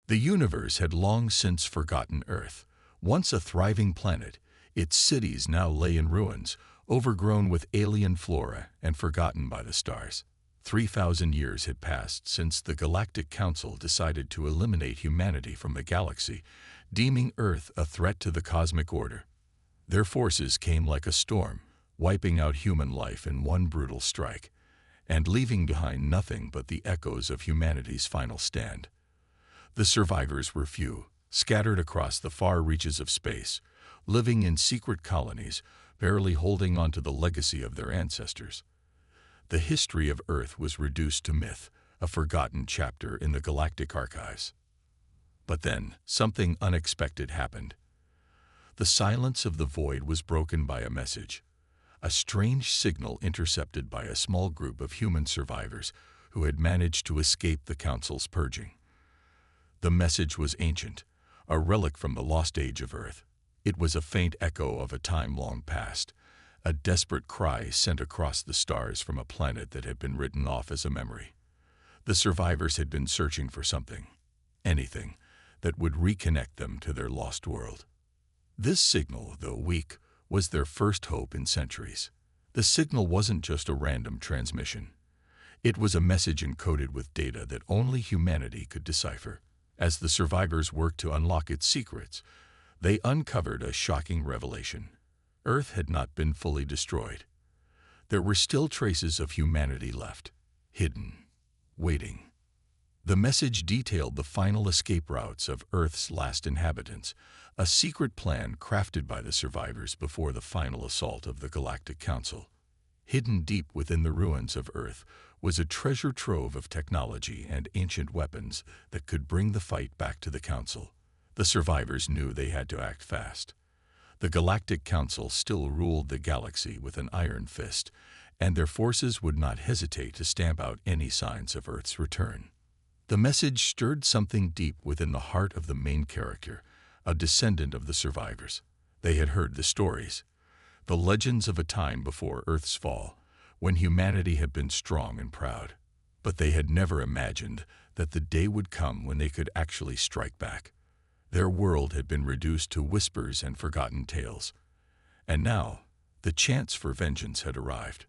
The universe had long since forgotten Earth. Once a thriving planet, its cities now lay in ruins, overgrown with alien flora and forgotten by the stars. 3,000 years had passed since the Galactic Council decided to eliminate humanity from the galaxy, deeming Earth a threat to the cosmic order. Their forces came like a storm, wiping out human life in one brutal strike, and leaving behind nothing but the echoes of humanity's final stand. The survivors were few, scattered across the far reaches of space, living in secret colonies, barely holding on to the legacy of their ancestors. The history of Earth was reduced to myth, a forgotten chapter in the galactic archives. But then, something unexpected happened. The silence of the void was broken by a message, a strange signal intercepted by a small group of human survivors who had managed to escape the Council's purging. The message was ancient, a relic from the lost age of Earth. It was a faint echo of a time long past, a desperate cry sent across the stars from a planet that had been written off as a memory. The survivors had been searching for something, anything, that would reconnect them to their lost world. This signal, though weak, was their first hope in centuries. The signal wasn't just a random transmission. It was a message encoded with data that only humanity could decipher. As the survivors worked to unlock its secrets, they uncovered a shocking revelation. Earth had not been fully destroyed. There were still traces of humanity left, hidden, waiting. The message detailed the final escape routes of Earth's last inhabitants, a secret plan crafted by the survivors before the final assault of the Galactic Council. Hidden deep within the ruins of Earth was a treasure trove of technology and ancient weapons that could bring the fight back to the Council. The survivors knew they had to act fast. The Galactic Council still ruled the galaxy with an iron fist, and their forces would not hesitate to stamp out any signs of Earth's return. The message stirred something deep within the heart of the main character, a descendant of the survivors. They had heard the stories, the legends of a time before Earth's fall, when humanity had been strong and proud. But they had never imagined that the day would come when they could actually strike back. Their world had been reduced to whispers and forgotten tales. And now, the chance for vengeance had arrived.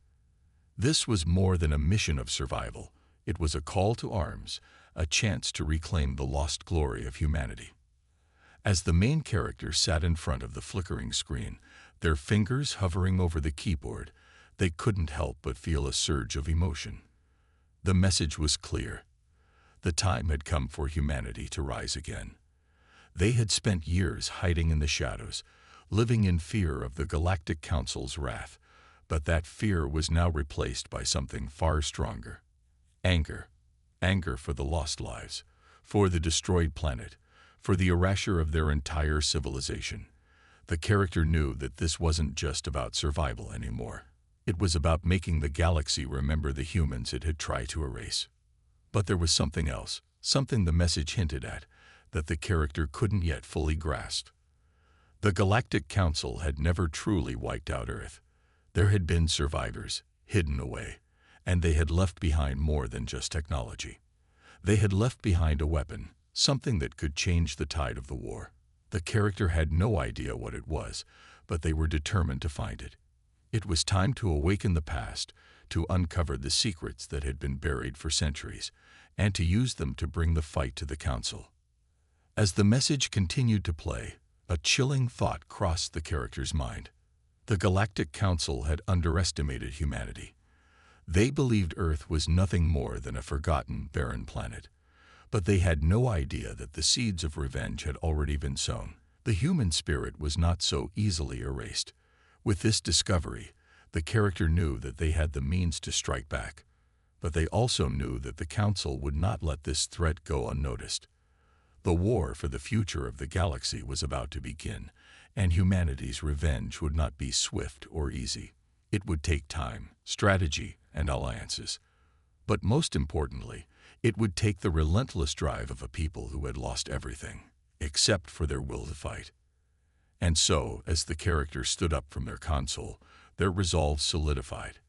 This was more than a mission of survival. It was a call to arms, a chance to reclaim the lost glory of humanity. As the main character sat in front of the flickering screen, their fingers hovering over the keyboard, they couldn't help but feel a surge of emotion. The message was clear. The time had come for humanity to rise again. They had spent years hiding in the shadows, living in fear of the Galactic Council's wrath, but that fear was now replaced by something far stronger. Anger. Anger for the lost lives, for the destroyed planet, for the erasure of their entire civilization. The character knew that this wasn't just about survival anymore. It was about making the galaxy remember the humans it had tried to erase. But there was something else, something the message hinted at, that the character couldn't yet fully grasp. The Galactic Council had never truly wiped out Earth. There had been survivors, hidden away, and they had left behind more than just technology. They had left behind a weapon, something that could change the tide of the war. The character had no idea what it was, but they were determined to find it. It was time to awaken the past, to uncover the secrets that had been buried for centuries, and to use them to bring the fight to the Council. As the message continued to play, a chilling thought crossed the character's mind. The Galactic Council had underestimated humanity. They believed Earth was nothing more than a forgotten, barren planet. But they had no idea that the seeds of revenge had already been sown. The human spirit was not so easily erased. With this discovery, the character knew that they had the means to strike back. But they also knew that the Council would not let this threat go unnoticed. The war for the future of the galaxy was about to begin, and humanity's revenge would not be swift or easy. It would take time, strategy, and alliances. But most importantly, it would take the relentless drive of a people who had lost everything, except for their will to fight. And so, as the characters stood up from their console, their resolve solidified.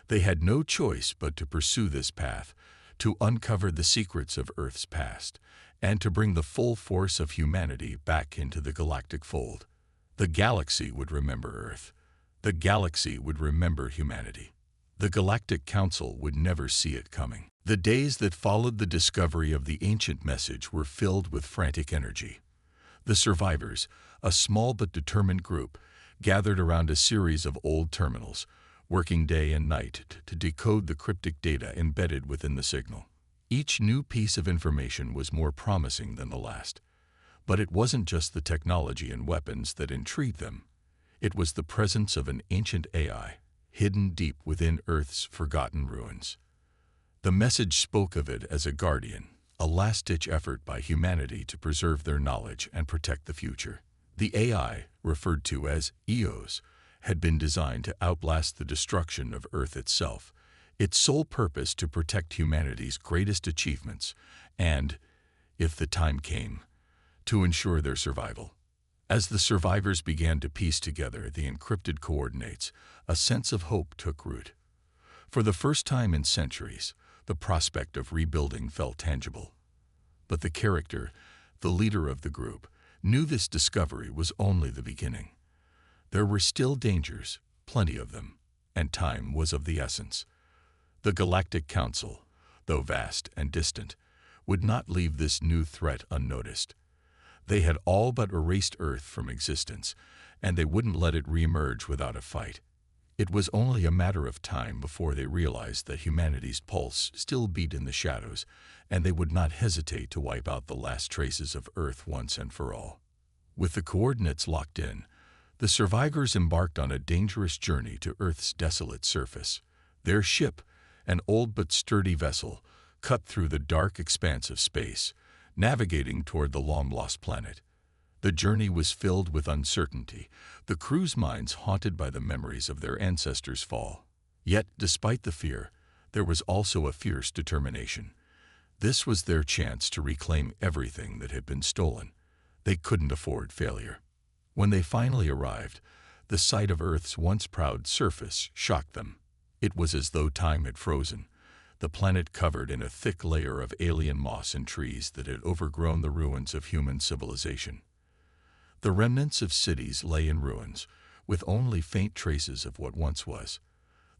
They had no choice but to pursue this path, to uncover the secrets of Earth's past, and to bring the full force of humanity back into the galactic fold. The galaxy would remember Earth. The galaxy would remember humanity. The Galactic Council would never see it coming. The days that followed the discovery of the ancient message were filled with frantic energy. The survivors, a small but determined group, gathered around a series of old terminals, working day and night to decode the cryptic data embedded within the signal. Each new piece of information was more promising than the last. But it wasn't just the technology and weapons that intrigued them. It was the presence of an ancient AI, hidden deep within Earth's forgotten ruins. The message spoke of it as a guardian, a last-ditch effort by humanity to preserve their knowledge and protect the future. The AI, referred to as EOS, had been designed to outlast the destruction of Earth itself, its sole purpose to protect humanity's greatest achievements and, if the time came, to ensure their survival. As the survivors began to piece together the encrypted coordinates, a sense of hope took root. For the first time in centuries, the prospect of rebuilding felt tangible. But the character, the leader of the group, knew this discovery was only the beginning. There were still dangers, plenty of them, and time was of the essence. The Galactic Council, though vast and distant, would not leave this new threat unnoticed. They had all but erased Earth from existence, and they wouldn't let it reemerge without a fight. It was only a matter of time before they realized that humanity's pulse still beat in the shadows, and they would not hesitate to wipe out the last traces of Earth once and for all. With the coordinates locked in, the survivors embarked on a dangerous journey to Earth's desolate surface. Their ship, an old but sturdy vessel, cut through the dark expanse of space, navigating toward the long-lost planet. The journey was filled with uncertainty, the crew's minds haunted by the memories of their ancestors' fall. Yet, despite the fear, there was also a fierce determination. This was their chance to reclaim everything that had been stolen. They couldn't afford failure. When they finally arrived, the sight of Earth's once proud surface shocked them. It was as though time had frozen, the planet covered in a thick layer of alien moss and trees that had overgrown the ruins of human civilization. The remnants of cities lay in ruins, with only faint traces of what once was.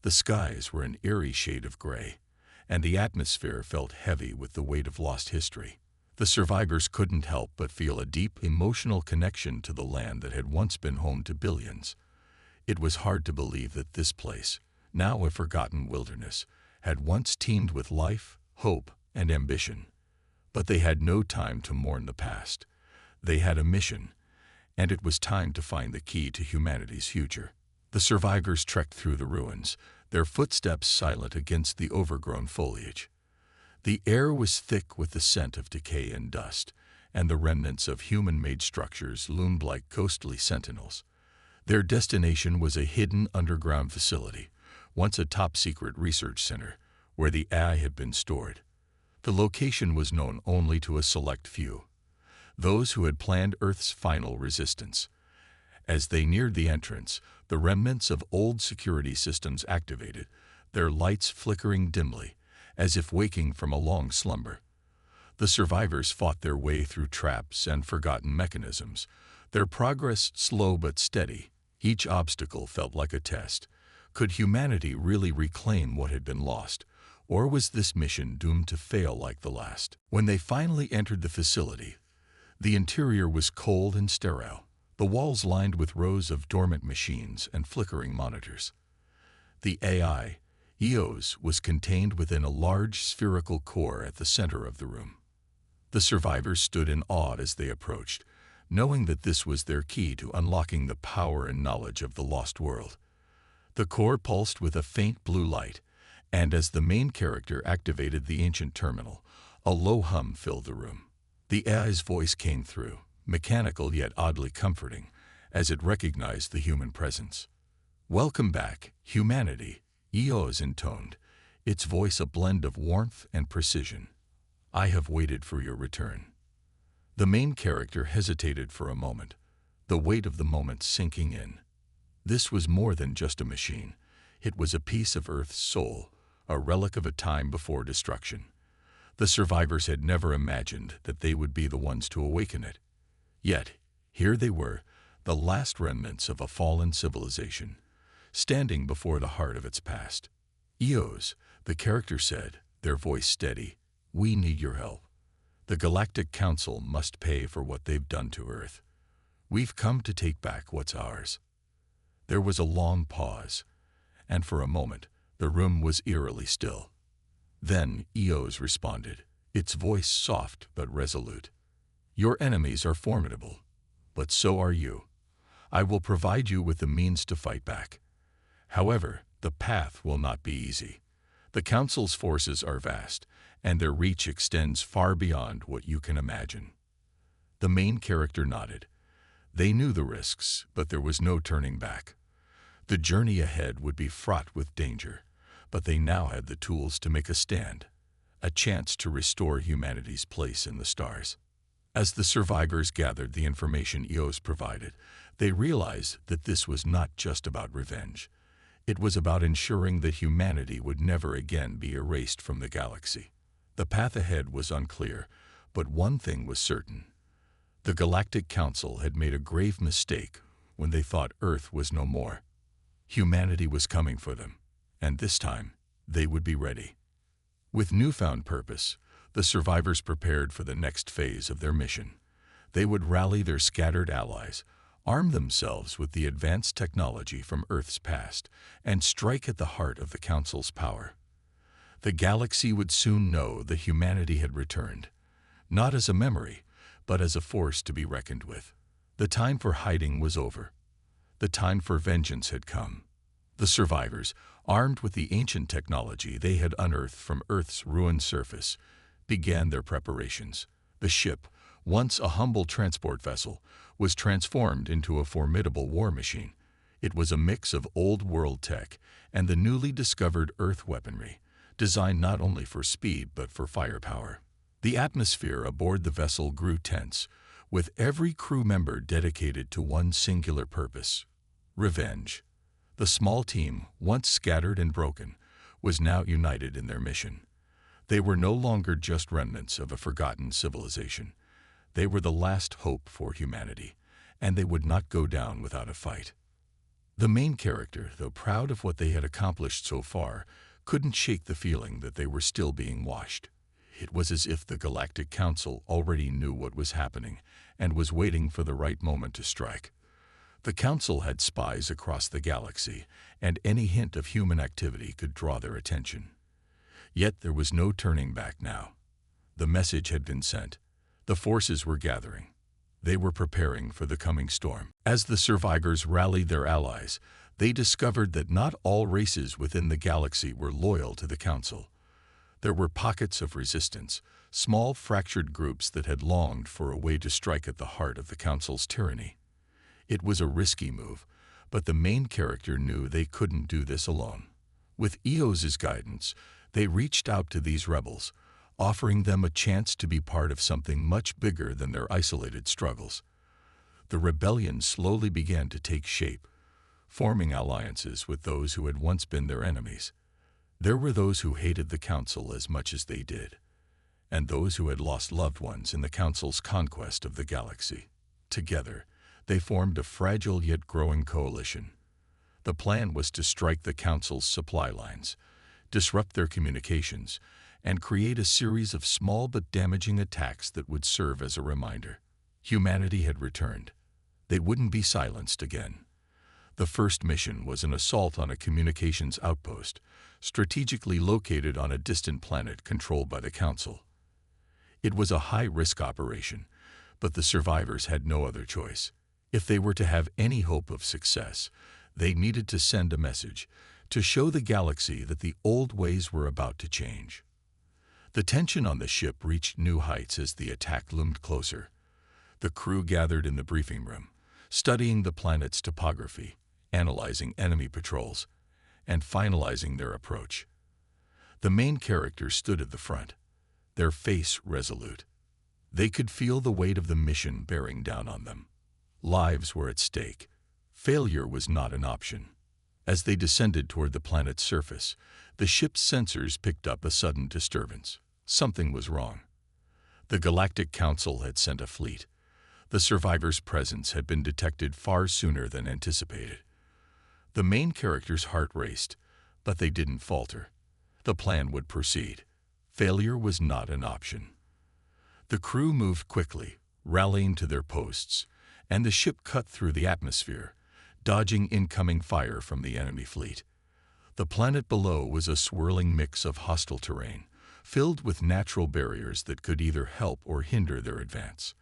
The skies were an eerie shade of gray, and the atmosphere felt heavy with the weight of lost history. The survivors couldn't help but feel a deep emotional connection to the land that had once been home to billions. It was hard to believe that this place, now a forgotten wilderness, had once teemed with life, hope, and ambition. But they had no time to mourn the past. They had a mission, and it was time to find the key to humanity's future. The survivors trekked through the ruins, their footsteps silent against the overgrown foliage. The air was thick with the scent of decay and dust, and the remnants of human-made structures loomed like ghostly sentinels. Their destination was a hidden underground facility, once a top-secret research center, where the AI had been stored. The location was known only to a select few, those who had planned Earth's final resistance. As they neared the entrance, the remnants of old security systems activated, their lights flickering dimly, as if waking from a long slumber. The survivors fought their way through traps and forgotten mechanisms, their progress slow but steady. Each obstacle felt like a test. Could humanity really reclaim what had been lost, or was this mission doomed to fail like the last? When they finally entered the facility, the interior was cold and sterile, the walls lined with rows of dormant machines and flickering monitors. The AI, EOS, was contained within a large spherical core at the center of the room. The survivors stood in awe as they approached, knowing that this was their key to unlocking the power and knowledge of the lost world. The core pulsed with a faint blue light, and as the main character activated the ancient terminal, a low hum filled the room. The AI's voice came through, mechanical yet oddly comforting, as it recognized the human presence. "Welcome back, humanity," EOS intoned, its voice a blend of warmth and precision. "I have waited for your return." The main character hesitated for a moment, the weight of the moment sinking in. This was more than just a machine. It was a piece of Earth's soul, a relic of a time before destruction. The survivors had never imagined that they would be the ones to awaken it. Yet, here they were, the last remnants of a fallen civilization, standing before the heart of its past. "Eos," the character said, their voice steady, "we need your help. The Galactic Council must pay for what they've done to Earth. We've come to take back what's ours." There was a long pause, and for a moment, the room was eerily still. Then Eos responded, its voice soft but resolute. "Your enemies are formidable, but so are you. I will provide you with the means to fight back. However, the path will not be easy. The Council's forces are vast, and their reach extends far beyond what you can imagine." The main character nodded. They knew the risks, but there was no turning back. The journey ahead would be fraught with danger, but they now had the tools to make a stand, a chance to restore humanity's place in the stars. As the survivors gathered the information Eos provided, they realized that this was not just about revenge. It was about ensuring that humanity would never again be erased from the galaxy. The path ahead was unclear, but one thing was certain. The Galactic Council had made a grave mistake when they thought Earth was no more. Humanity was coming for them, and this time, they would be ready. With newfound purpose, the survivors prepared for the next phase of their mission. They would rally their scattered allies, arm themselves with the advanced technology from Earth's past, and strike at the heart of the Council's power. The galaxy would soon know that humanity had returned, not as a memory, but as a force to be reckoned with. The time for hiding was over. The time for vengeance had come. The survivors, armed with the ancient technology they had unearthed from Earth's ruined surface, began their preparations. The ship, once a humble transport vessel, was transformed into a formidable war machine. It was a mix of old-world tech and the newly discovered Earth weaponry, designed not only for speed but for firepower. The atmosphere aboard the vessel grew tense, with every crew member dedicated to one singular purpose: revenge. The small team, once scattered and broken, was now united in their mission. They were no longer just remnants of a forgotten civilization. They were the last hope for humanity, and they would not go down without a fight. The main character, though proud of what they had accomplished so far, couldn't shake the feeling that they were still being watched. It was as if the Galactic Council already knew what was happening and was waiting for the right moment to strike. The Council had spies across the galaxy, and any hint of human activity could draw their attention. Yet there was no turning back now. The message had been sent. The forces were gathering. They were preparing for the coming storm. As the survivors rallied their allies, they discovered that not all races within the galaxy were loyal to the Council. There were pockets of resistance, small fractured groups that had longed for a way to strike at the heart of the Council's tyranny. It was a risky move, but the main character knew they couldn't do this alone. With Eos's guidance, they reached out to these rebels, offering them a chance to be part of something much bigger than their isolated struggles. The rebellion slowly began to take shape, forming alliances with those who had once been their enemies. There were those who hated the Council as much as they did, and those who had lost loved ones in the Council's conquest of the galaxy. Together, they formed a fragile yet growing coalition. The plan was to strike the Council's supply lines, disrupt their communications, and create a series of small but damaging attacks that would serve as a reminder. Humanity had returned. They wouldn't be silenced again. The first mission was an assault on a communications outpost, strategically located on a distant planet controlled by the Council. It was a high-risk operation, but the survivors had no other choice. If they were to have any hope of success, they needed to send a message to show the galaxy that the old ways were about to change. The tension on the ship reached new heights as the attack loomed closer. The crew gathered in the briefing room, studying the planet's topography, analyzing enemy patrols, and finalizing their approach. The main character stood at the front, their face resolute. They could feel the weight of the mission bearing down on them. Lives were at stake. Failure was not an option. As they descended toward the planet's surface, the ship's sensors picked up a sudden disturbance. Something was wrong. The Galactic Council had sent a fleet. The survivors' presence had been detected far sooner than anticipated. The main character's heart raced, but they didn't falter. The plan would proceed. Failure was not an option. The crew moved quickly, rallying to their posts, and the ship cut through the atmosphere, dodging incoming fire from the enemy fleet. The planet below was a swirling mix of hostile terrain, filled with natural barriers that could either help or hinder their advance.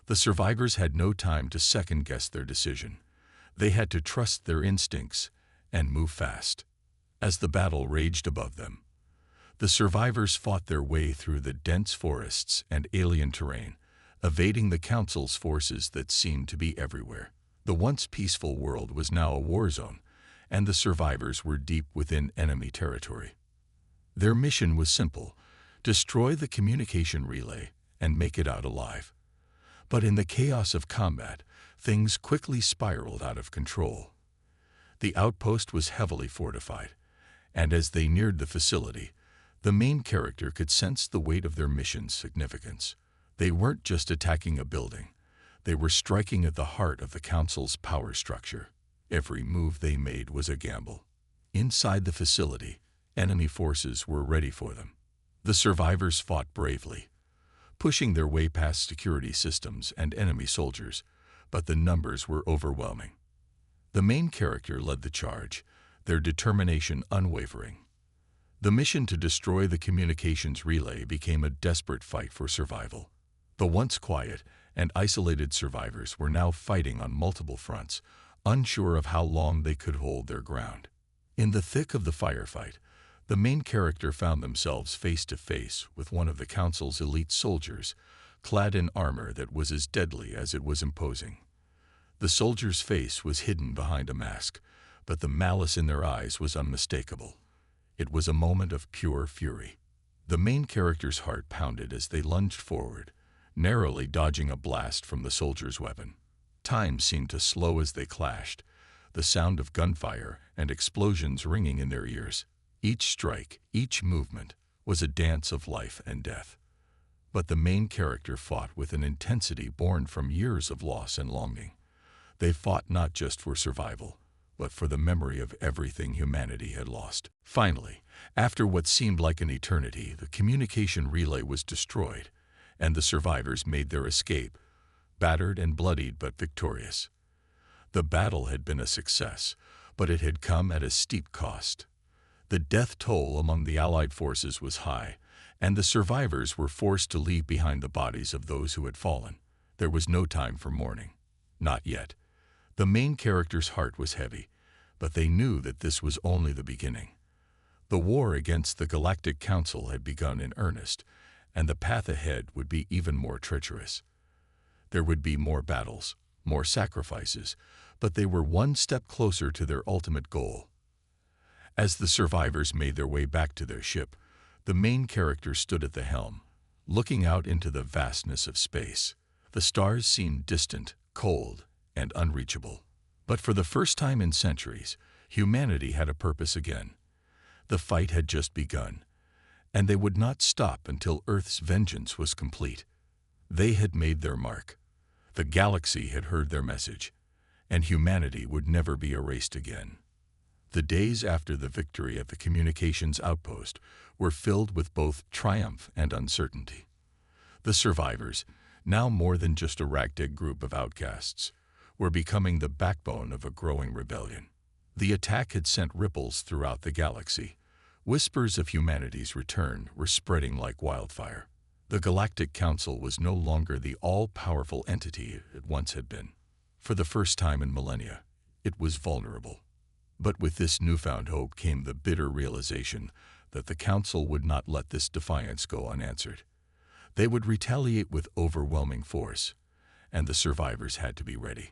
The survivors had no time to second-guess their decision. They had to trust their instincts and move fast. As the battle raged above them, the survivors fought their way through the dense forests and alien terrain, evading the Council's forces that seemed to be everywhere. The once peaceful world was now a war zone, and the survivors were deep within enemy territory. Their mission was simple: destroy the communication relay and make it out alive. But in the chaos of combat, things quickly spiraled out of control. The outpost was heavily fortified, and as they neared the facility, the main character could sense the weight of their mission's significance. They weren't just attacking a building. They were striking at the heart of the Council's power structure. Every move they made was a gamble. Inside the facility, enemy forces were ready for them. The survivors fought bravely, pushing their way past security systems and enemy soldiers, but the numbers were overwhelming. The main character led the charge, their determination unwavering. The mission to destroy the communications relay became a desperate fight for survival. The once quiet and isolated survivors were now fighting on multiple fronts, unsure of how long they could hold their ground. In the thick of the firefight, the main character found themselves face to face with one of the Council's elite soldiers, clad in armor that was as deadly as it was imposing. The soldier's face was hidden behind a mask, but the malice in their eyes was unmistakable. It was a moment of pure fury. The main character's heart pounded as they lunged forward, narrowly dodging a blast from the soldier's weapon. Time seemed to slow as they clashed, the sound of gunfire and explosions ringing in their ears. Each strike, each movement, was a dance of life and death. But the main character fought with an intensity born from years of loss and longing. They fought not just for survival, but for the memory of everything humanity had lost. Finally, after what seemed like an eternity, the communication relay was destroyed, and the survivors made their escape, battered and bloodied but victorious. The battle had been a success, but it had come at a steep cost. The death toll among the Allied forces was high, and the survivors were forced to leave behind the bodies of those who had fallen. There was no time for mourning. Not yet. The main character's heart was heavy, but they knew that this was only the beginning. The war against the Galactic Council had begun in earnest, and the path ahead would be even more treacherous. There would be more battles, more sacrifices, but they were one step closer to their ultimate goal. As the survivors made their way back to their ship, the main character stood at the helm, looking out into the vastness of space. The stars seemed distant, cold, and unreachable. But for the first time in centuries, humanity had a purpose again. The fight had just begun, and they would not stop until Earth's vengeance was complete. They had made their mark. The galaxy had heard their message, and humanity would never be erased again. The days after the victory at the communications outpost were filled with both triumph and uncertainty. The survivors, now more than just a ragtag group of outcasts, were becoming the backbone of a growing rebellion. The attack had sent ripples throughout the galaxy. Whispers of humanity's return were spreading like wildfire. The Galactic Council was no longer the all-powerful entity it once had been. For the first time in millennia, it was vulnerable. But with this newfound hope came the bitter realization that the Council would not let this defiance go unanswered. They would retaliate with overwhelming force, and the survivors had to be ready.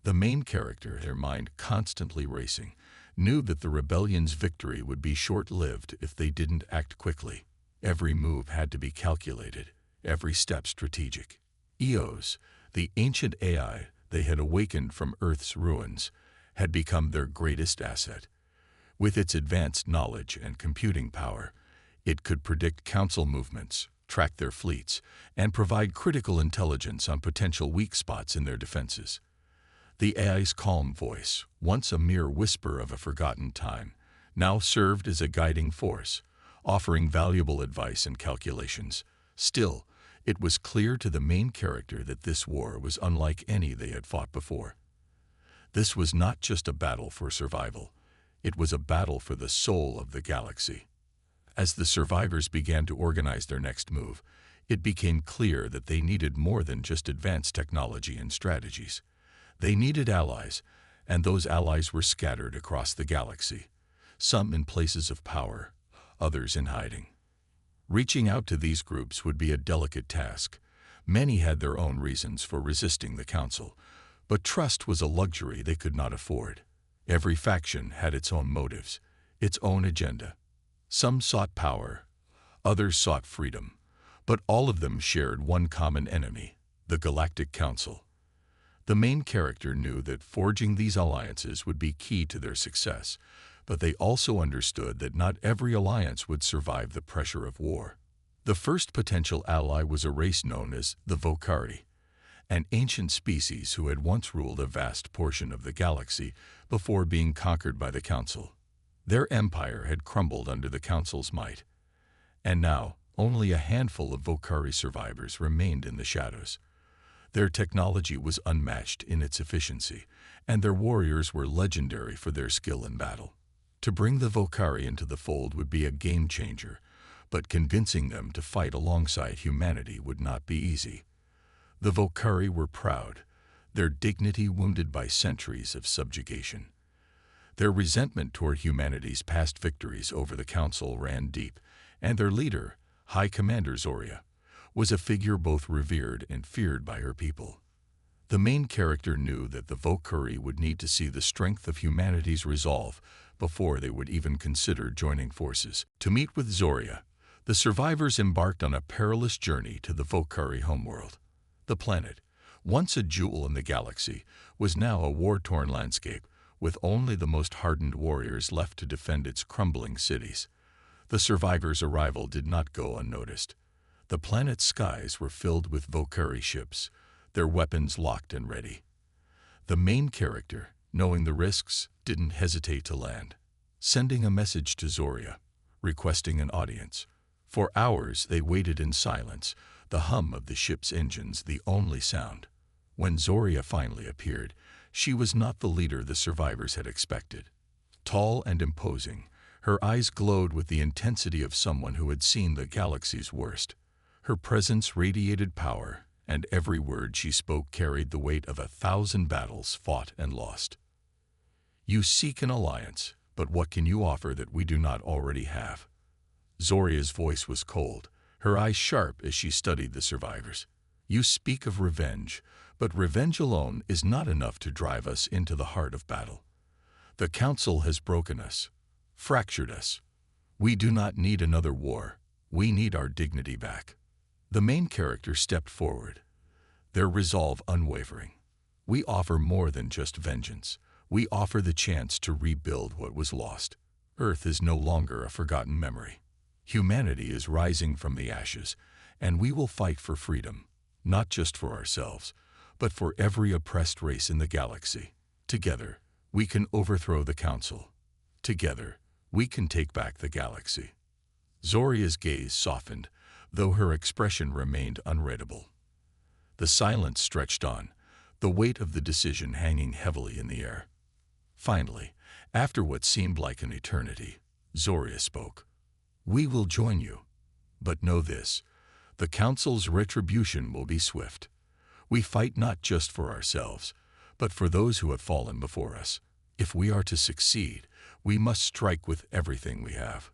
The main character, their mind constantly racing, knew that the rebellion's victory would be short-lived if they didn't act quickly. Every move had to be calculated, every step strategic. Eos, the ancient AI they had awakened from Earth's ruins, had become their greatest asset. With its advanced knowledge and computing power, it could predict Council movements, track their fleets, and provide critical intelligence on potential weak spots in their defenses. The AI's calm voice, once a mere whisper of a forgotten time, now served as a guiding force, offering valuable advice and calculations. Still, it was clear to the main character that this war was unlike any they had fought before. This was not just a battle for survival. It was a battle for the soul of the galaxy. As the survivors began to organize their next move, it became clear that they needed more than just advanced technology and strategies. They needed allies, and those allies were scattered across the galaxy, some in places of power, others in hiding. Reaching out to these groups would be a delicate task. Many had their own reasons for resisting the Council, but trust was a luxury they could not afford. Every faction had its own motives, its own agenda. Some sought power, others sought freedom, but all of them shared one common enemy, the Galactic Council. The main character knew that forging these alliances would be key to their success, but they also understood that not every alliance would survive the pressure of war. The first potential ally was a race known as the Volcari, an ancient species who had once ruled a vast portion of the galaxy before being conquered by the Council. Their empire had crumbled under the Council's might, and now only a handful of Volcari survivors remained in the shadows. Their technology was unmatched in its efficiency, and their warriors were legendary for their skill in battle. To bring the Volcari into the fold would be a game changer, but convincing them to fight alongside humanity would not be easy. The Volcari were proud, their dignity wounded by centuries of subjugation. Their resentment toward humanity's past victories over the Council ran deep, and their leader, High Commander Zoria, was a figure both revered and feared by her people. The main character knew that the Volcari would need to see the strength of humanity's resolve before they would even consider joining forces. To meet with Zoria, the survivors embarked on a perilous journey to the Volcari homeworld. The planet, once a jewel in the galaxy, was now a war-torn landscape, with only the most hardened warriors left to defend its crumbling cities. The survivors' arrival did not go unnoticed. The planet's skies were filled with Volcari ships, their weapons locked and ready. The main character, knowing the risks, didn't hesitate to land, sending a message to Zoria, requesting an audience. For hours they waited in silence, the hum of the ship's engines the only sound. When Zoria finally appeared, she was not the leader the survivors had expected. Tall and imposing, her eyes glowed with the intensity of someone who had seen the galaxy's worst. Her presence radiated power, and every word she spoke carried the weight of 1,000 battles fought and lost. "You seek an alliance, but what can you offer that we do not already have?" Zoria's voice was cold, her eyes sharp as she studied the survivors. "You speak of revenge, but revenge alone is not enough to drive us into the heart of battle. The Council has broken us, fractured us. We do not need another war. We need our dignity back." The main character stepped forward, their resolve unwavering. "We offer more than just vengeance. We offer the chance to rebuild what was lost. Earth is no longer a forgotten memory. Humanity is rising from the ashes, and we will fight for freedom, not just for ourselves, but for every oppressed race in the galaxy. Together, we can overthrow the Council. Together, we can take back the galaxy." Zoria's gaze softened, though her expression remained unreadable. The silence stretched on, the weight of the decision hanging heavily in the air. Finally, after what seemed like an eternity, Zoria spoke. "We will join you, but know this, the Council's retribution will be swift. We fight not just for ourselves, but for those who have fallen before us. If we are to succeed, we must strike with everything we have."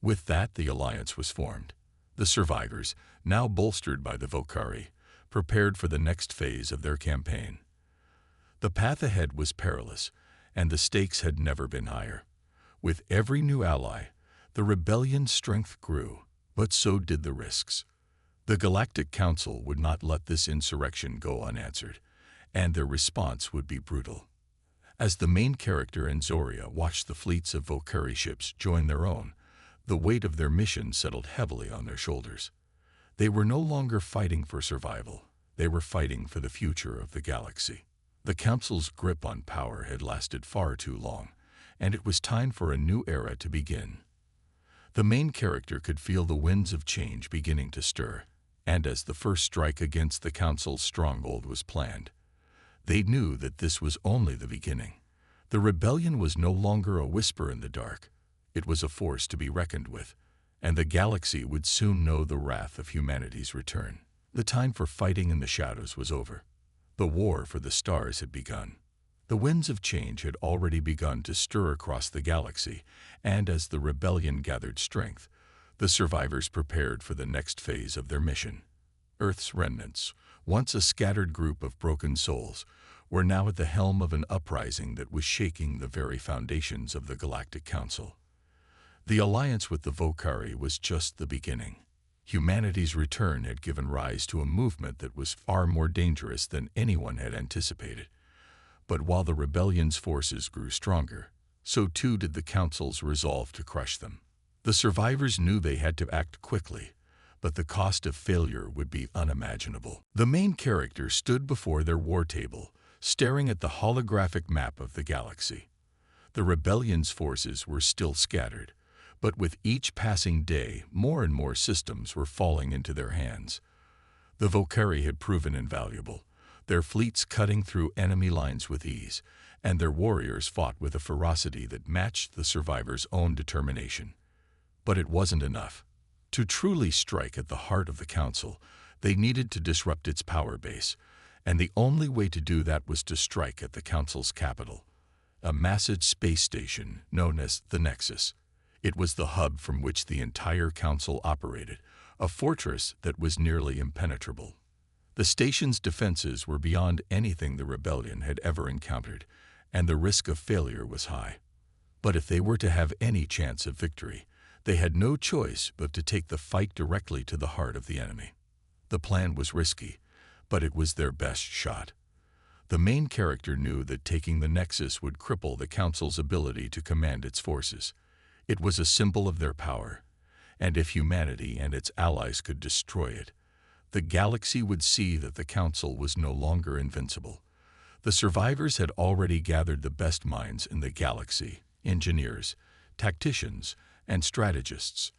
With that, the alliance was formed. The survivors, now bolstered by the Volcari, prepared for the next phase of their campaign. The path ahead was perilous, and the stakes had never been higher. With every new ally, the rebellion's strength grew, but so did the risks. The Galactic Council would not let this insurrection go unanswered, and their response would be brutal. As the main character and Zoria watched the fleets of Volcari ships join their own, the weight of their mission settled heavily on their shoulders. They were no longer fighting for survival. They were fighting for the future of the galaxy. The Council's grip on power had lasted far too long, and it was time for a new era to begin. The main character could feel the winds of change beginning to stir, and as the first strike against the Council's stronghold was planned, they knew that this was only the beginning. The rebellion was no longer a whisper in the dark. It was a force to be reckoned with, and the galaxy would soon know the wrath of humanity's return. The time for fighting in the shadows was over. The war for the stars had begun. The winds of change had already begun to stir across the galaxy, and as the rebellion gathered strength, the survivors prepared for the next phase of their mission. Earth's remnants, once a scattered group of broken souls, were now at the helm of an uprising that was shaking the very foundations of the Galactic Council. The alliance with the Volcari was just the beginning. Humanity's return had given rise to a movement that was far more dangerous than anyone had anticipated. But while the rebellion's forces grew stronger, so too did the Council's resolve to crush them. The survivors knew they had to act quickly, but the cost of failure would be unimaginable. The main character stood before their war table, staring at the holographic map of the galaxy. The rebellion's forces were still scattered, but with each passing day, more and more systems were falling into their hands. The Volcari had proven invaluable, their fleets cutting through enemy lines with ease, and their warriors fought with a ferocity that matched the survivors' own determination. But it wasn't enough. To truly strike at the heart of the Council, they needed to disrupt its power base, and the only way to do that was to strike at the Council's capital, a massive space station known as the Nexus. It was the hub from which the entire Council operated, a fortress that was nearly impenetrable. The station's defenses were beyond anything the rebellion had ever encountered, and the risk of failure was high. But if they were to have any chance of victory, they had no choice but to take the fight directly to the heart of the enemy. The plan was risky, but it was their best shot. The main character knew that taking the Nexus would cripple the Council's ability to command its forces. It was a symbol of their power, and if humanity and its allies could destroy it, the galaxy would see that the Council was no longer invincible. The survivors had already gathered the best minds in the galaxy, engineers, tacticians, and strategists,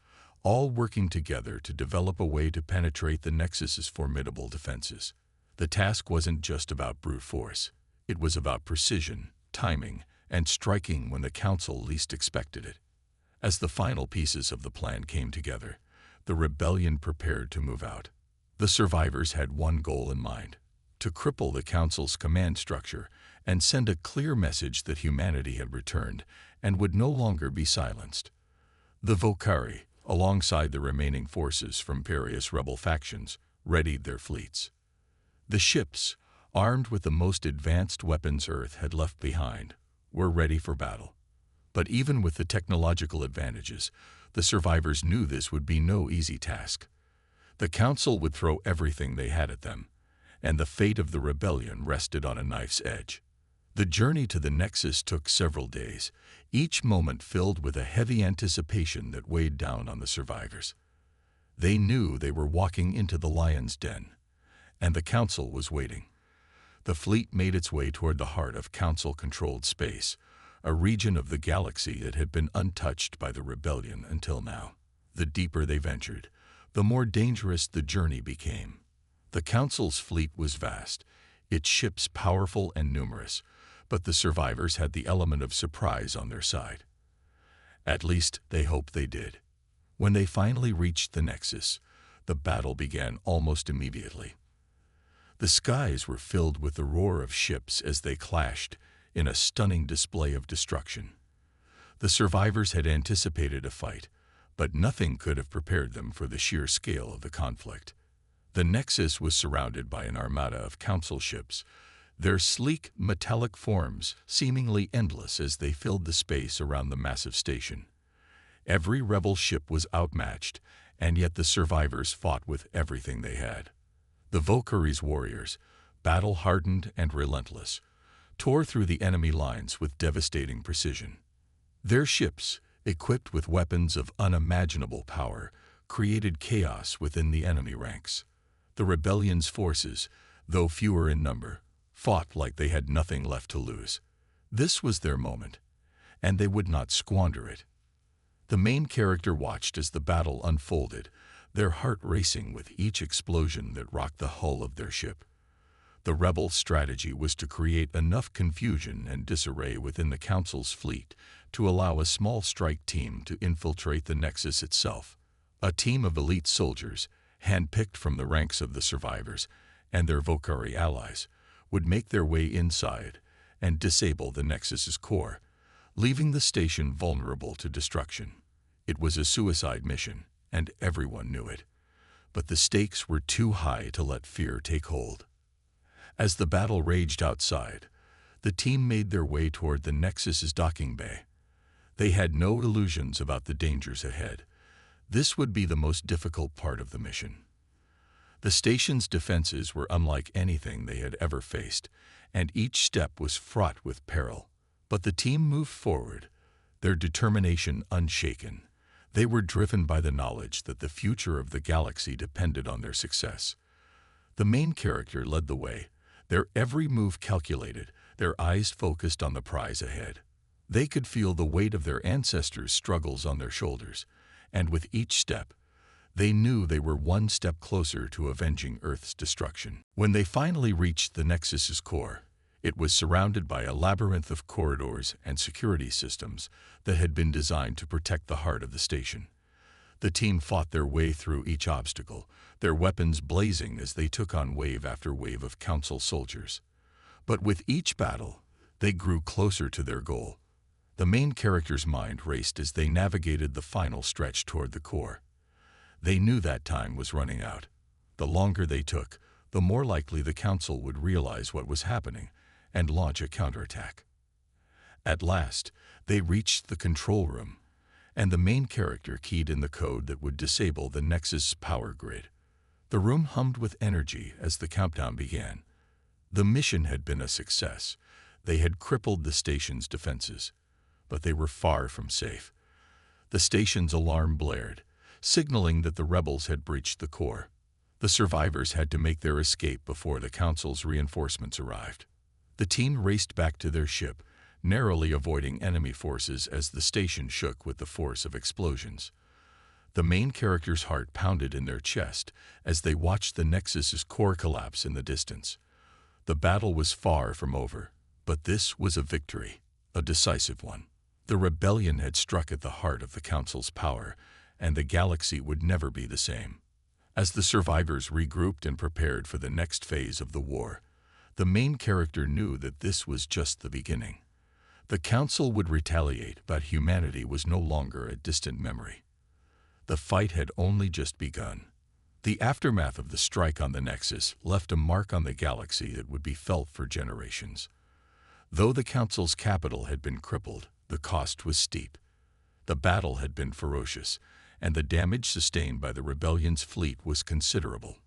all working together to develop a way to penetrate the Nexus's formidable defenses. The task wasn't just about brute force. It was about precision, timing, and striking when the Council least expected it. As the final pieces of the plan came together, the rebellion prepared to move out. The survivors had one goal in mind: to cripple the Council's command structure and send a clear message that humanity had returned and would no longer be silenced. The Volcari, alongside the remaining forces from various rebel factions, readied their fleets. The ships, armed with the most advanced weapons Earth had left behind, were ready for battle. But even with the technological advantages, the survivors knew this would be no easy task. The Council would throw everything they had at them, and the fate of the rebellion rested on a knife's edge. The journey to the Nexus took several days, each moment filled with a heavy anticipation that weighed down on the survivors. They knew they were walking into the lion's den, and the Council was waiting. The fleet made its way toward the heart of Council-controlled space, a region of the galaxy that had been untouched by the rebellion until now. The deeper they ventured, the more dangerous the journey became. The Council's fleet was vast, its ships powerful and numerous, but the survivors had the element of surprise on their side. At least they hoped they did. When they finally reached the Nexus, the battle began almost immediately. The skies were filled with the roar of ships as they clashed in a stunning display of destruction. The survivors had anticipated a fight, but nothing could have prepared them for the sheer scale of the conflict. The Nexus was surrounded by an armada of Council ships, their sleek, metallic forms seemingly endless as they filled the space around the massive station. Every rebel ship was outmatched, and yet the survivors fought with everything they had. The Volcari's warriors, battle-hardened and relentless, tore through the enemy lines with devastating precision. Their ships, equipped with weapons of unimaginable power, created chaos within the enemy ranks. The rebellion's forces, though fewer in number, fought like they had nothing left to lose. This was their moment, and they would not squander it. The main character watched as the battle unfolded, their heart racing with each explosion that rocked the hull of their ship. The rebel strategy was to create enough confusion and disarray within the Council's fleet to allow a small strike team to infiltrate the Nexus itself. A team of elite soldiers, handpicked from the ranks of the survivors and their Vokari allies, would make their way inside and disable the Nexus's core, leaving the station vulnerable to destruction. It was a suicide mission, and everyone knew it. But the stakes were too high to let fear take hold. As the battle raged outside, the team made their way toward the Nexus's docking bay. They had no illusions about the dangers ahead. This would be the most difficult part of the mission. The station's defenses were unlike anything they had ever faced, and each step was fraught with peril. But the team moved forward, their determination unshaken. They were driven by the knowledge that the future of the galaxy depended on their success. The main character led the way, their every move calculated, their eyes focused on the prize ahead. They could feel the weight of their ancestors' struggles on their shoulders, and with each step, they knew they were one step closer to avenging Earth's destruction. When they finally reached the Nexus's core, it was surrounded by a labyrinth of corridors and security systems that had been designed to protect the heart of the station. The team fought their way through each obstacle, their weapons blazing as they took on wave after wave of Council soldiers. But with each battle, they grew closer to their goal. The main character's mind raced as they navigated the final stretch toward the core. They knew that time was running out. The longer they took, the more likely the Council would realize what was happening and launch a counterattack. At last, they reached the control room, and the main character keyed in the code that would disable the Nexus power grid. The room hummed with energy as the countdown began. The mission had been a success. They had crippled the station's defenses, but they were far from safe. The station's alarm blared, signaling that the rebels had breached the core. The survivors had to make their escape before the Council's reinforcements arrived. The team raced back to their ship, narrowly avoiding enemy forces as the station shook with the force of explosions. The main character's heart pounded in their chest as they watched the Nexus's core collapse in the distance. The battle was far from over, but this was a victory, a decisive one. The rebellion had struck at the heart of the Council's power, and the galaxy would never be the same. As the survivors regrouped and prepared for the next phase of the war, the main character knew that this was just the beginning. The Council would retaliate, but humanity was no longer a distant memory. The fight had only just begun. The aftermath of the strike on the Nexus left a mark on the galaxy that would be felt for generations. Though the Council's capital had been crippled, the cost was steep. The battle had been ferocious, and the damage sustained by the rebellion's fleet was considerable.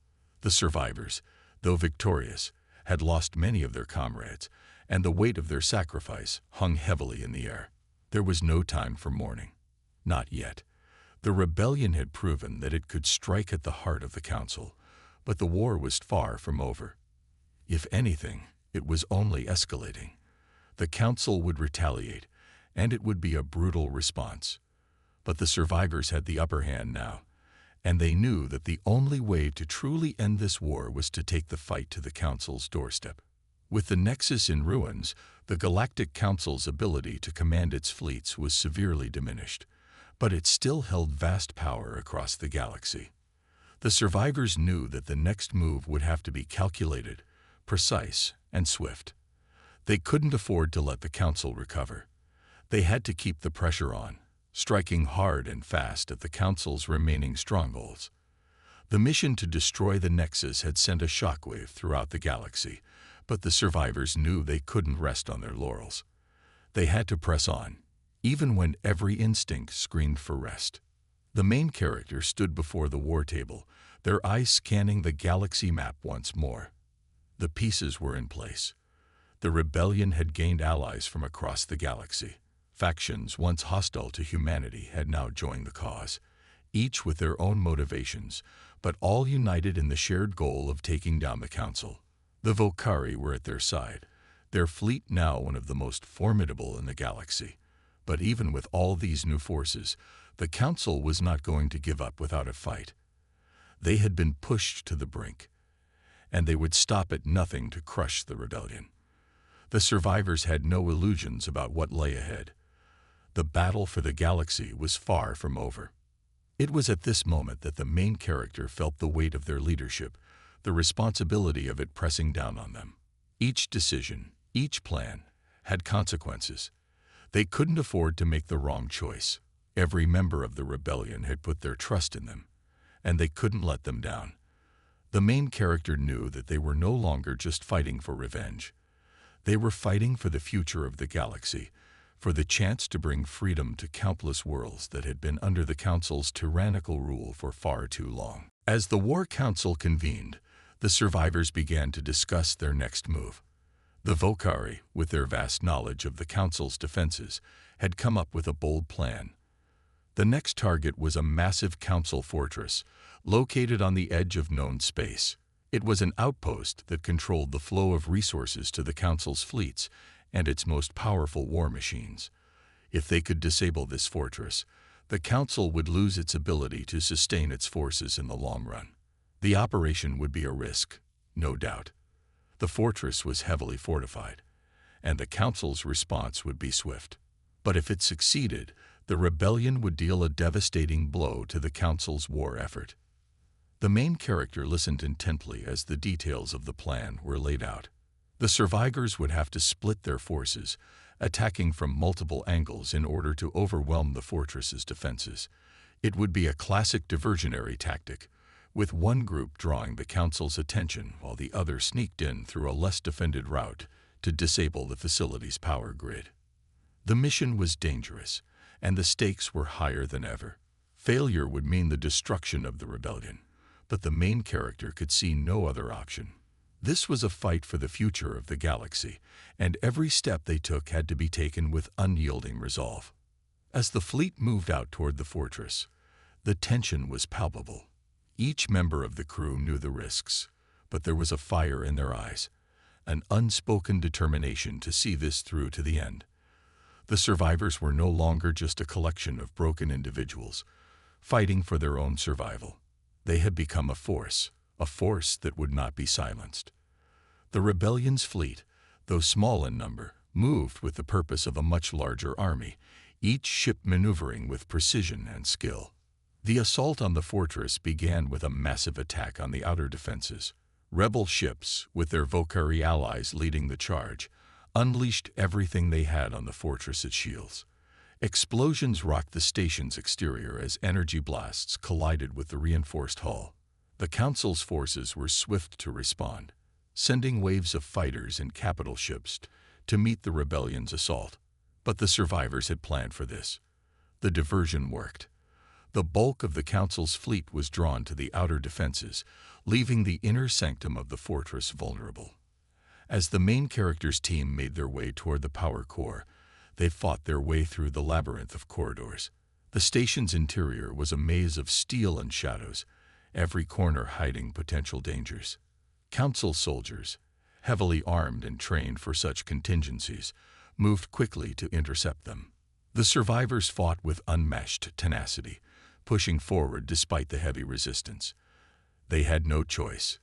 The survivors, though victorious, had lost many of their comrades, and the weight of their sacrifice hung heavily in the air. There was no time for mourning. Not yet. The rebellion had proven that it could strike at the heart of the Council, but the war was far from over. If anything, it was only escalating. The Council would retaliate, and it would be a brutal response. But the survivors had the upper hand now, and they knew that the only way to truly end this war was to take the fight to the Council's doorstep. With the Nexus in ruins, the Galactic Council's ability to command its fleets was severely diminished, but it still held vast power across the galaxy. The survivors knew that the next move would have to be calculated, precise, and swift. They couldn't afford to let the Council recover. They had to keep the pressure on, striking hard and fast at the Council's remaining strongholds. The mission to destroy the Nexus had sent a shockwave throughout the galaxy, but the survivors knew they couldn't rest on their laurels. They had to press on, even when every instinct screamed for rest. The main character stood before the war table, their eyes scanning the galaxy map once more. The pieces were in place. The rebellion had gained allies from across the galaxy. Factions once hostile to humanity had now joined the cause. each with their own motivations, but all united in the shared goal of taking down the Council. The Volcari were at their side, their fleet now one of the most formidable in the galaxy. But even with all these new forces, the Council was not going to give up without a fight. They had been pushed to the brink, and they would stop at nothing to crush the rebellion. The survivors had no illusions about what lay ahead. The battle for the galaxy was far from over. It was at this moment that the main character felt the weight of their leadership, the responsibility of it pressing down on them. Each decision, each plan, had consequences. They couldn't afford to make the wrong choice. Every member of the rebellion had put their trust in them, and they couldn't let them down. The main character knew that they were no longer just fighting for revenge. They were fighting for the future of the galaxy, for the chance to bring freedom to countless worlds that had been under the Council's tyrannical rule for far too long. As the War Council convened, the survivors began to discuss their next move. The Volcari, with their vast knowledge of the Council's defenses, had come up with a bold plan. The next target was a massive Council fortress, located on the edge of known space. It was an outpost that controlled the flow of resources to the Council's fleets and its most powerful war machines. If they could disable this fortress, the Council would lose its ability to sustain its forces in the long run. The operation would be a risk, no doubt. The fortress was heavily fortified, and the Council's response would be swift. But if it succeeded, the rebellion would deal a devastating blow to the Council's war effort. The main character listened intently as the details of the plan were laid out. The survivors would have to split their forces, attacking from multiple angles in order to overwhelm the fortress's defenses. It would be a classic diversionary tactic, with one group drawing the Council's attention while the other sneaked in through a less defended route to disable the facility's power grid. The mission was dangerous, and the stakes were higher than ever. Failure would mean the destruction of the rebellion, but the main character could see no other option. This was a fight for the future of the galaxy, and every step they took had to be taken with unyielding resolve. As the fleet moved out toward the fortress, the tension was palpable. Each member of the crew knew the risks, but there was a fire in their eyes, an unspoken determination to see this through to the end. The survivors were no longer just a collection of broken individuals, fighting for their own survival. They had become a force that would not be silenced. The rebellion's fleet, though small in number, moved with the purpose of a much larger army, each ship maneuvering with precision and skill. The assault on the fortress began with a massive attack on the outer defenses. Rebel ships, with their Volcari allies leading the charge, unleashed everything they had on the fortress's shields. Explosions rocked the station's exterior as energy blasts collided with the reinforced hull. The Council's forces were swift to respond, sending waves of fighters and capital ships to meet the rebellion's assault. But the survivors had planned for this. The diversion worked. The bulk of the Council's fleet was drawn to the outer defenses, leaving the inner sanctum of the fortress vulnerable. As the main character's team made their way toward the power core, they fought their way through the labyrinth of corridors. The station's interior was a maze of steel and shadows, every corner hiding potential dangers. Council soldiers, heavily armed and trained for such contingencies, moved quickly to intercept them. The survivors fought with unmatched tenacity, pushing forward despite the heavy resistance. They had no choice.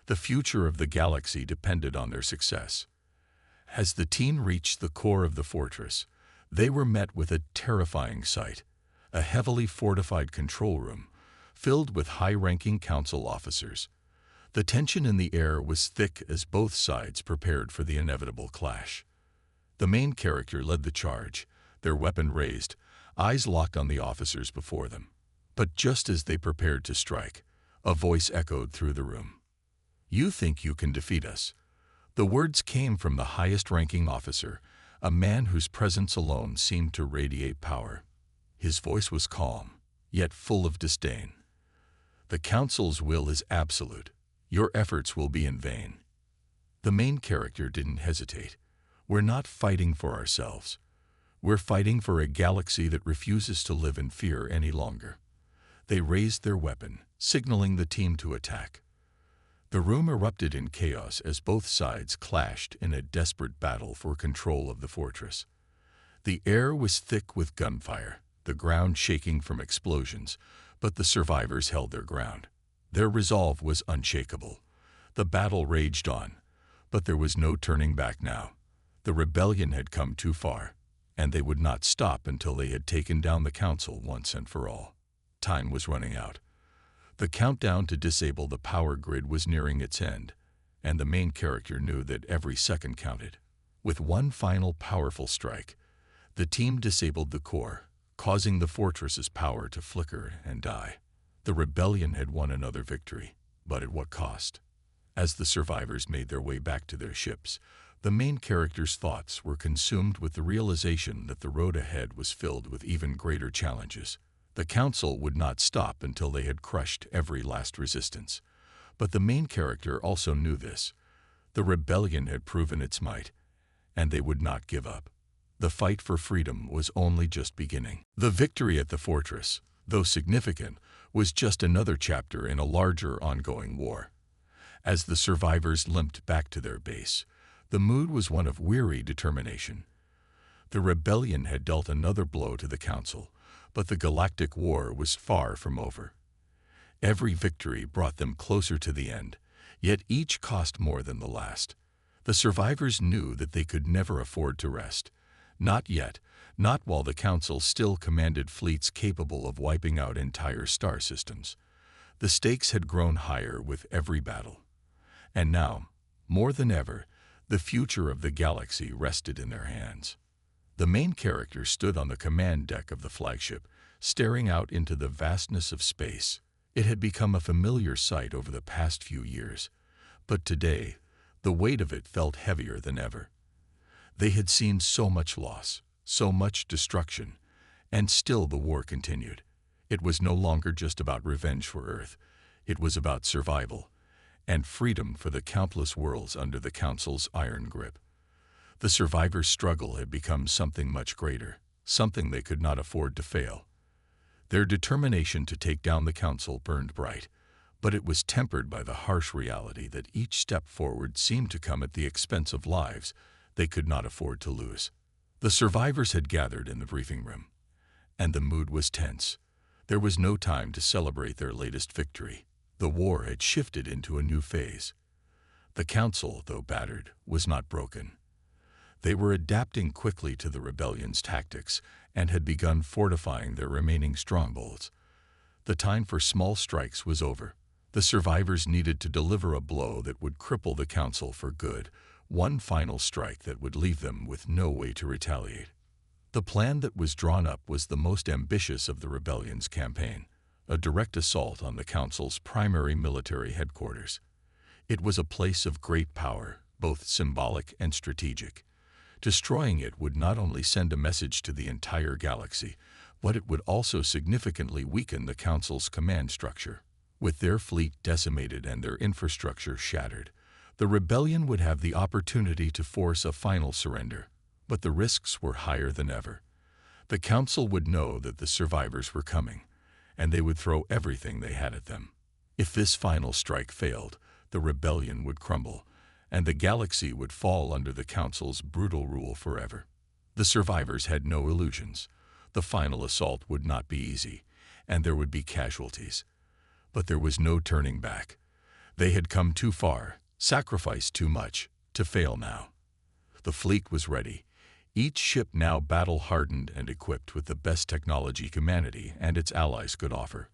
The future of the galaxy depended on their success. As the team reached the core of the fortress, they were met with a terrifying sight, a heavily fortified control room filled with high-ranking Council officers. The tension in the air was thick as both sides prepared for the inevitable clash. The main character led the charge, their weapon raised, eyes locked on the officers before them. But just as they prepared to strike, a voice echoed through the room. "You think you can defeat us?" The words came from the highest-ranking officer, a man whose presence alone seemed to radiate power. His voice was calm, yet full of disdain. "The Council's will is absolute. Your efforts will be in vain." The main character didn't hesitate. "We're not fighting for ourselves. We're fighting for a galaxy that refuses to live in fear any longer." They raised their weapon, signaling the team to attack. The room erupted in chaos as both sides clashed in a desperate battle for control of the fortress. The air was thick with gunfire, the ground shaking from explosions, but the survivors held their ground. Their resolve was unshakable. The battle raged on, but there was no turning back now. The rebellion had come too far, and they would not stop until they had taken down the council once and for all. Time was running out. The countdown to disable the power grid was nearing its end, and the main character knew that every second counted. With one final powerful strike, the team disabled the core, causing the fortress's power to flicker and die. The rebellion had won another victory, but at what cost? As the survivors made their way back to their ships, the main character's thoughts were consumed with the realization that the road ahead was filled with even greater challenges. The council would not stop until they had crushed every last resistance. But the main character also knew this. The rebellion had proven its might, and they would not give up. The fight for freedom was only just beginning. The victory at the fortress, though significant, was just another chapter in a larger ongoing war. As the survivors limped back to their base, the mood was one of weary determination. The rebellion had dealt another blow to the council, but the Galactic War was far from over. Every victory brought them closer to the end, yet each cost more than the last. The survivors knew that they could never afford to rest. Not yet, not while the council still commanded fleets capable of wiping out entire star systems. The stakes had grown higher with every battle. And now, more than ever, the future of the galaxy rested in their hands. The main character stood on the command deck of the flagship, staring out into the vastness of space. It had become a familiar sight over the past few years, but today, the weight of it felt heavier than ever. They had seen so much loss, so much destruction, and still the war continued. It was no longer just about revenge for Earth. It was about survival and freedom for the countless worlds under the Council's iron grip. The survivors' struggle had become something much greater, something they could not afford to fail. Their determination to take down the Council burned bright, but it was tempered by the harsh reality that each step forward seemed to come at the expense of lives they could not afford to lose. The survivors had gathered in the briefing room, and the mood was tense. There was no time to celebrate their latest victory. The war had shifted into a new phase. The Council, though battered, was not broken. They were adapting quickly to the rebellion's tactics and had begun fortifying their remaining strongholds. The time for small strikes was over. The survivors needed to deliver a blow that would cripple the Council for good, one final strike that would leave them with no way to retaliate. The plan that was drawn up was the most ambitious of the rebellion's campaign, a direct assault on the Council's primary military headquarters. It was a place of great power, both symbolic and strategic. Destroying it would not only send a message to the entire galaxy, but it would also significantly weaken the Council's command structure. With their fleet decimated and their infrastructure shattered, the rebellion would have the opportunity to force a final surrender, but the risks were higher than ever. The Council would know that the survivors were coming, and they would throw everything they had at them. If this final strike failed, the rebellion would crumble, and the galaxy would fall under the Council's brutal rule forever. The survivors had no illusions. The final assault would not be easy, and there would be casualties. But there was no turning back. They had come too far, sacrificed too much, to fail now. The fleet was ready, each ship now battle-hardened and equipped with the best technology humanity and its allies could offer.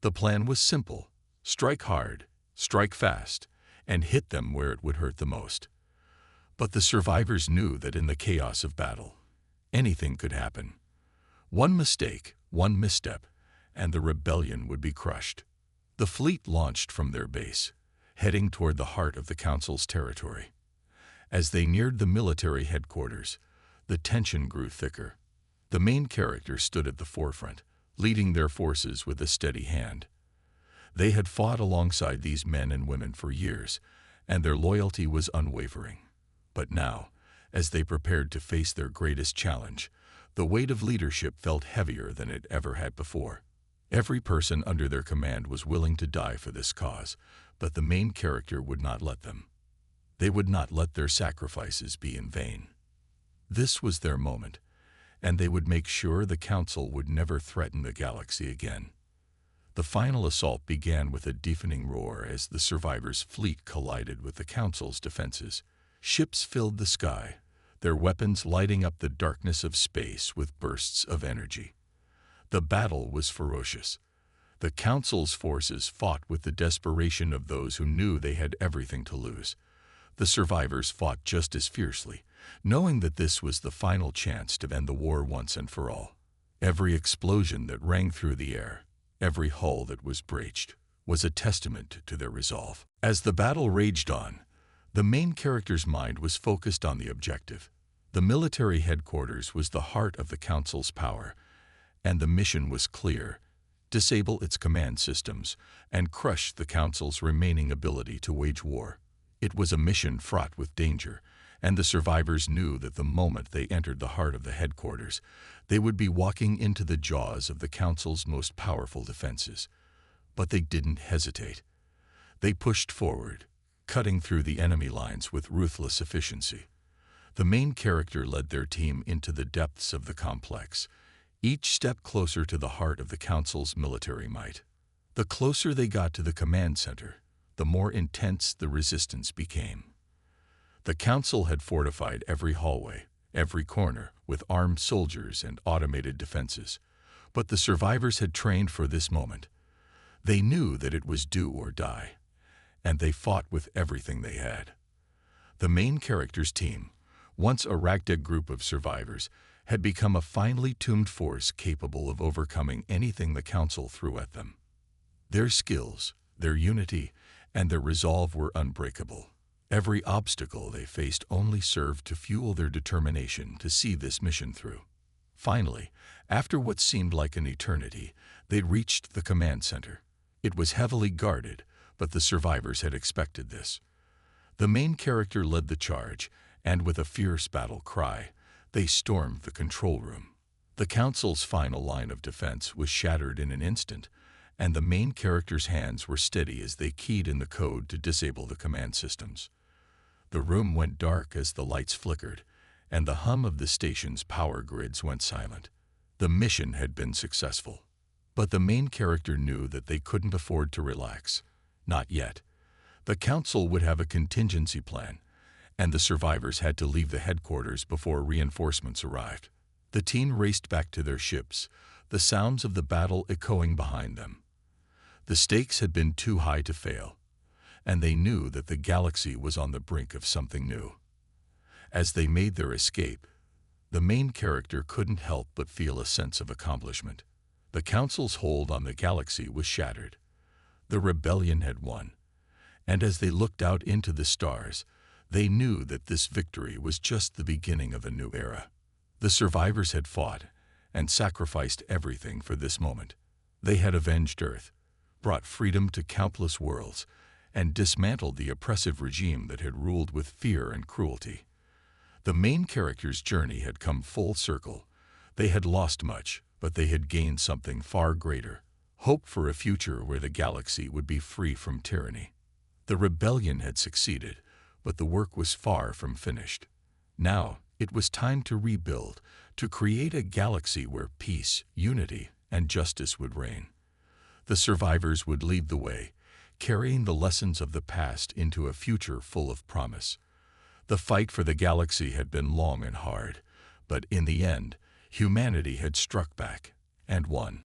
The plan was simple: strike hard, strike fast, and hit them where it would hurt the most. But the survivors knew that in the chaos of battle, anything could happen. One mistake, one misstep, and the rebellion would be crushed. The fleet launched from their base, heading toward the heart of the Council's territory. As they neared the military headquarters, the tension grew thicker. The main character stood at the forefront, leading their forces with a steady hand. They had fought alongside these men and women for years, and their loyalty was unwavering. But now, as they prepared to face their greatest challenge, the weight of leadership felt heavier than it ever had before. Every person under their command was willing to die for this cause, but the main character would not let them. They would not let their sacrifices be in vain. This was their moment, and they would make sure the Council would never threaten the galaxy again. The final assault began with a deafening roar as the survivors' fleet collided with the Council's defenses. Ships filled the sky, their weapons lighting up the darkness of space with bursts of energy. The battle was ferocious. The Council's forces fought with the desperation of those who knew they had everything to lose. The survivors fought just as fiercely, knowing that this was the final chance to end the war once and for all. Every explosion that rang through the air, every hull that was breached, was a testament to their resolve. As the battle raged on, the main character's mind was focused on the objective. The military headquarters was the heart of the Council's power, and the mission was clear: disable its command systems and crush the Council's remaining ability to wage war. It was a mission fraught with danger, and the survivors knew that the moment they entered the heart of the headquarters, they would be walking into the jaws of the Council's most powerful defenses. But they didn't hesitate. They pushed forward, cutting through the enemy lines with ruthless efficiency. The main character led their team into the depths of the complex, each step closer to the heart of the Council's military might. The closer they got to the command center, the more intense the resistance became. The Council had fortified every hallway, every corner, with armed soldiers and automated defenses. But the survivors had trained for this moment. They knew that it was do or die, and they fought with everything they had. The main character's team, once a ragtag group of survivors, had become a finely tuned force capable of overcoming anything the Council threw at them. Their skills, their unity, and their resolve were unbreakable. Every obstacle they faced only served to fuel their determination to see this mission through. Finally, after what seemed like an eternity, they'd reached the command center. It was heavily guarded, but the survivors had expected this. The main character led the charge, and with a fierce battle cry, they stormed the control room. The Council's final line of defense was shattered in an instant, and the main character's hands were steady as they keyed in the code to disable the command systems. The room went dark as the lights flickered, and the hum of the station's power grids went silent. The mission had been successful, but the main character knew that they couldn't afford to relax. Not yet. The Council would have a contingency plan, and the survivors had to leave the headquarters before reinforcements arrived. The team raced back to their ships, the sounds of the battle echoing behind them. The stakes had been too high to fail, and they knew that the galaxy was on the brink of something new. As they made their escape, the main character couldn't help but feel a sense of accomplishment. The Council's hold on the galaxy was shattered. The rebellion had won, and as they looked out into the stars, they knew that this victory was just the beginning of a new era. The survivors had fought and sacrificed everything for this moment. They had avenged Earth, brought freedom to countless worlds, and dismantled the oppressive regime that had ruled with fear and cruelty. The main character's journey had come full circle. They had lost much, but they had gained something far greater: hope for a future where the galaxy would be free from tyranny. The rebellion had succeeded, but the work was far from finished. Now, it was time to rebuild, to create a galaxy where peace, unity, and justice would reign. The survivors would lead the way, carrying the lessons of the past into a future full of promise. The fight for the galaxy had been long and hard, but in the end, humanity had struck back and won.